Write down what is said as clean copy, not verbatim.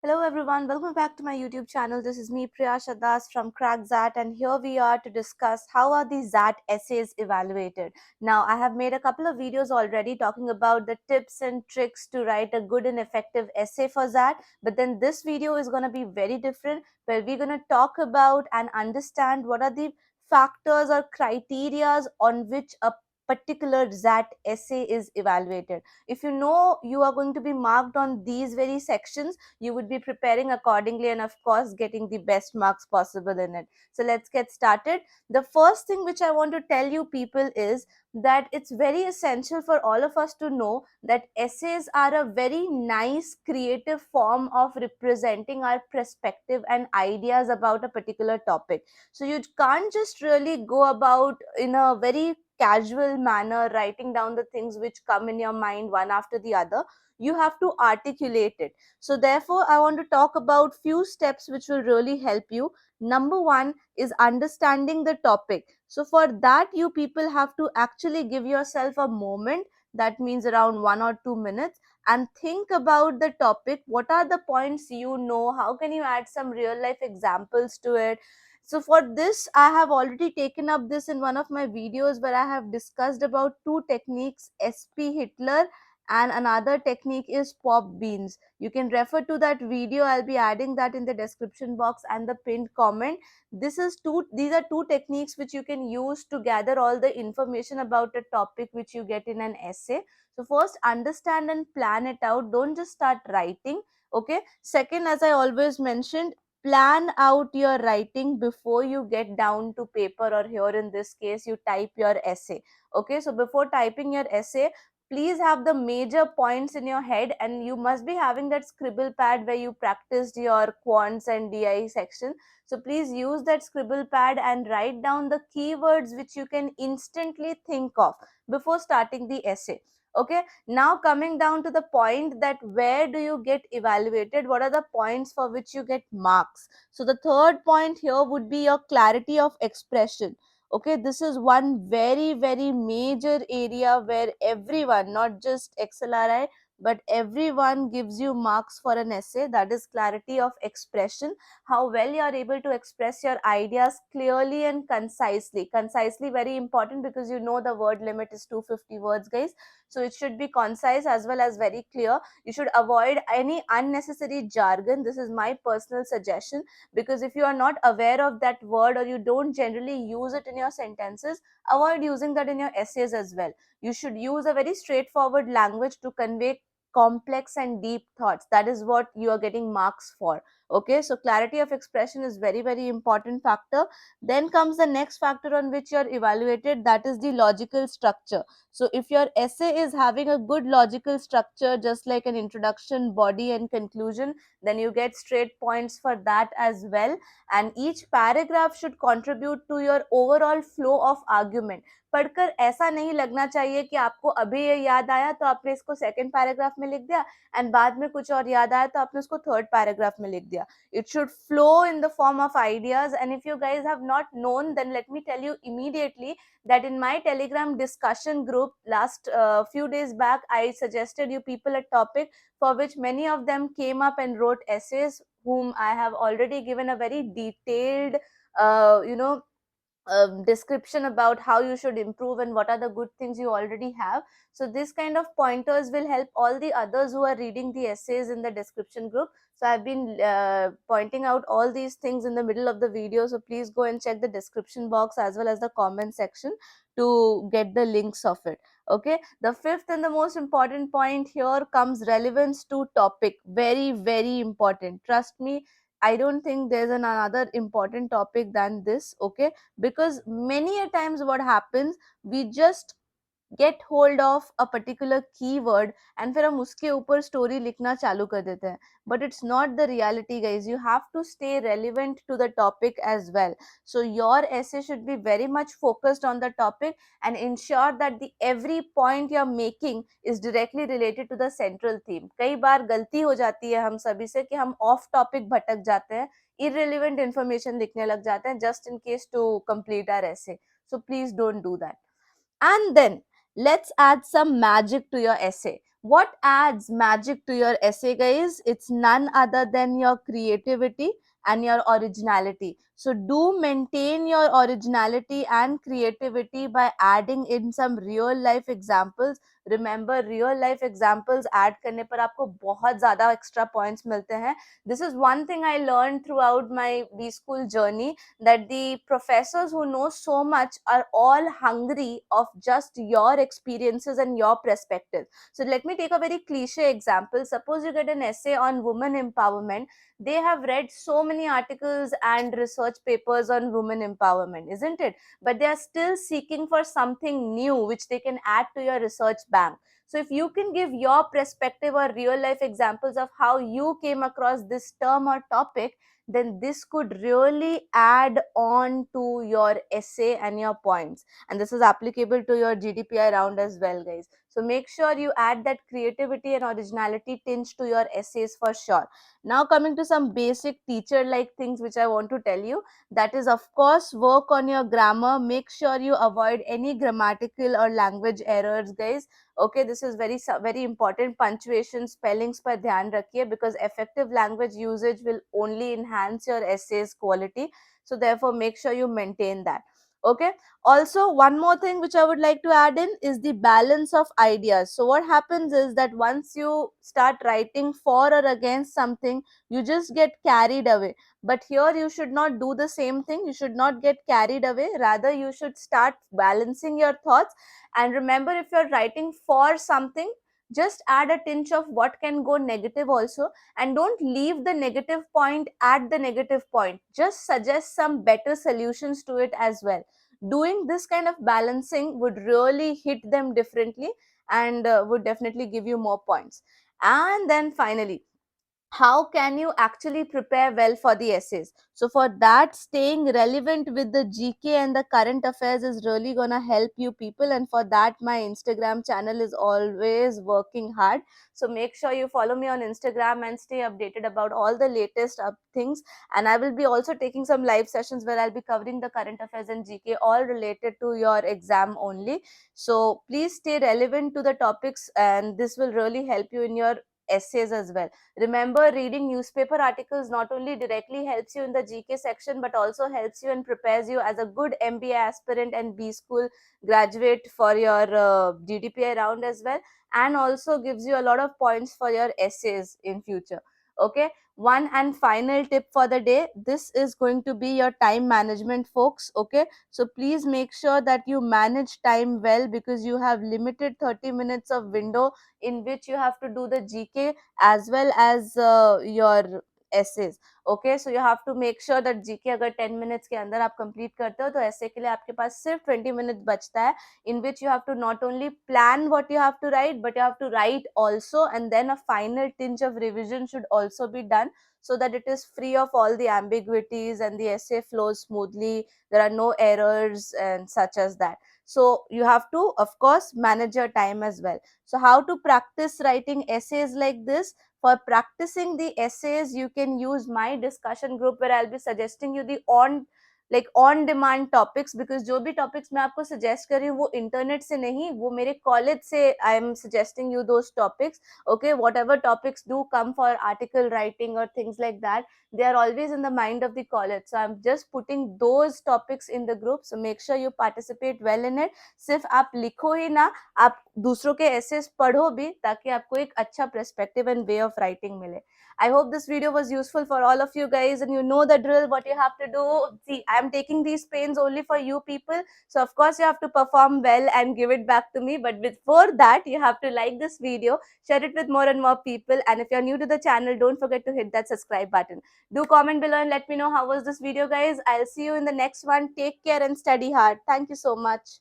Hello everyone, welcome back to my YouTube channel. This is me Priya Shadas from Crack Zat, and here we are to discuss how are the Zat essays evaluated. Now I have made a couple of videos already talking about the tips and tricks to write a good and effective essay for Zat, but then this video is going to be very different, where we're going to talk about and understand what are the factors or criterias on which a particular Zat essay is evaluated. If you know you are going to be marked on these very sections, you would be preparing accordingly and of course getting the best marks possible in it. So let's get started. The first thing which I want to tell you people is that it's very essential for all of us to know that essays are a very nice creative form of representing our perspective and ideas about a particular topic. So you can't just really go about in a very casual manner writing down the things which come in your mind one after the other. You have to articulate it. So therefore I want to talk about few steps which will really help you. Number 1 is understanding the topic. So for that, you people have to actually give yourself a moment, that means around 1 or 2 minutes, and think about the topic. What are the points you know? How can you add some real life examples to it? So for this, I have already taken up this in one of my videos where I have discussed about two techniques, SP Hitler and another technique is pop beans. You can refer to that video. I'll be adding that in the description box and the pinned comment. These are two techniques which you can use to gather all the information about a topic which you get in an essay. So first, understand and plan it out. Don't just start writing. Okay. Second, as I always mentioned, plan out your writing before you get down to paper, or here in this case you type your essay. Okay, so before typing your essay, please have the major points in your head, and you must be having that scribble pad where you practiced your quants and di section. So please use that scribble pad and write down the keywords which you can instantly think of before starting the essay. Okay, now coming down to the point that where do you get evaluated, what are the points for which you get marks. So the third point here would be your clarity of expression. Okay, this is one very major area where everyone, not just XLRI, but everyone gives you marks for an essay, that is clarity of expression. How well you are able to express your ideas clearly and concisely, very important, because you know the word limit is 250 words, guys. So it should be concise as well as very clear. You should avoid any unnecessary jargon. This is my personal suggestion, because if you are not aware of that word or you don't generally use it in your sentences, avoid using that in your essays as well. You should use a very straightforward language to convey complex and deep thoughts. That is what you are getting marks for. Okay, so clarity of expression is very important factor. Then comes the next factor on which you are evaluated, that is the logical structure. So if your essay is having a good logical structure, just like an introduction, body and conclusion, then you get straight points for that as well. And each paragraph should contribute to your overall flow of argument. पढ़कर ऐसा नहीं लगना चाहिए कि आपको अभी ये याद आया तो आपने इसको सेकंड पैराग्राफ में लिख दिया, एंड बाद में कुछ और याद आया तो आपने उसको थर्ड पैराग्राफ में लिख दिया. It should flow in the form of ideas. And if you guys have not known, then let me tell you immediately that in my Telegram discussion group last few days back, I suggested you people a topic for which many of them came up and wrote essays, whom I have already given a very detailed, uh, you know, description about how you should improve and what are the good things you already have. So this kind of pointers will help all the others who are reading the essays in the description group. So I've been pointing out all these things in the middle of the video, so please go and check the description box as well as the comment section to get the links of it. Okay, the fifth and the most important point here comes relevance to topic. Very important, trust me. I don't think there's another important topic than this. Okay, because many a times what happens, we just get hold of a particular keyword and फिर हम उसके ऊपर story लिखना चालू कर देते हैं. But it's not the reality, guys. You have to stay relevant to the topic as well. So your essay should be very much focused on the topic and ensure that the every point you're making is directly related to the central theme. कई बार गलती हो जाती है हम सभी से कि हम off topic भटक जाते हैं, irrelevant information लिखने लग जाते हैं just in case to complete our essay. So please don't do that. And then let's add some magic to your essay. What adds magic to your essay, guys? It's none other than your creativity and your originality. So do maintain your originality and creativity by adding in some real life examples. Remember, real life examples add करने पर आपको बहुत ज़्यादा extra points मिलते हैं. This is one thing I learned throughout my B school journey, that the professors who know so much are all hungry of just your experiences and your perspective. So let me take a very cliche example. Suppose you get an essay on women empowerment. They have read so many articles and research papers on women empowerment, isn't it? But they are still seeking for something new which they can add to your research bank. So if you can give your perspective or real life examples of how you came across this term or topic, then this could really add on to your essay and your points. And this is applicable to your GDPI round as well, guys. So make sure you add that creativity and originality tinge to your essays for sure. Now coming to some basic teacher like things which I want to tell you, that is of course work on your grammar. Make sure you avoid any grammatical or language errors, guys. Okay, this is very important. Punctuation, spellings par dhyan rakhiye, because effective language usage will only enhance your essays quality. So therefore make sure you maintain that. Okay, also one more thing which I would like to add in is the balance of ideas. So what happens is that once you start writing for or against something, you just get carried away. But here you should not do the same thing. You should not get carried away, rather you should start balancing your thoughts. And remember, if you're writing for something, just add a tinge of what can go negative also, and don't leave the negative point at the negative point. Just suggest some better solutions to it as well. Doing this kind of balancing would really hit them differently, and would definitely give you more points. And then finally, how can you actually prepare well for the essays? So for that, staying relevant with the GK and the current affairs is really gonna help you people, and for that my Instagram channel is always working hard. So make sure you follow me on Instagram and stay updated about all the latest up things. And I will be also taking some live sessions where I'll be covering the current affairs and GK, all related to your exam only. So please stay relevant to the topics, and this will really help you in your essays as well. Remember, reading newspaper articles not only directly helps you in the GK section, but also helps you and prepares you as a good MBA aspirant and B school graduate for your GDPI round as well, and also gives you a lot of points for your essays in future. Okay, one and final tip for the day, this is going to be your time management, folks. Okay, so please make sure that you manage time well, because you have limited 30 minutes of window in which you have to do the GK as well as your essays. Okay, so you have to make sure that GK अगर 10 minutes के अंदर आप complete करते हो, तो essay के लिए आपके पास सिर्फ 20 minutes बचता है, in which you have to not only plan what you have to write, but you have to write also, and then a final tinge of revision should also be done, so that it is free of all the ambiguities and the essay flows smoothly. There are no errors and such as that. So you have to of course manage your time as well. So how to practice writing essays like this? For practicing the essays, you can use my discussion group, where I'll be suggesting you the on demand topics, because जो भी topics मैं आपको suggest कर रही हूँ वो internet से नहीं, वो मेरे college से I am suggesting you those topics. Okay, whatever topics do come for article writing or things like that, they are always in the mind of the college. So I'm just putting those topics in the group. So make sure you participate well in it. सिर्फ आप लिखो ही ना, आप दूसरों के essays पढ़ो भी, ताकि आपको एक अच्छा perspective and way of writing मिले. I hope this video was useful for all of you guys, and you know the drill, what you have to do. See, I'm taking these pains only for you people. So of course you have to perform well and give it back to me. But before that, you have to like this video, share it with more and more people. And if you're new to the channel, don't forget to hit that subscribe button. Do comment below and let me know how was this video, guys. I'll see you in the next one. Take care and study hard. Thank you so much.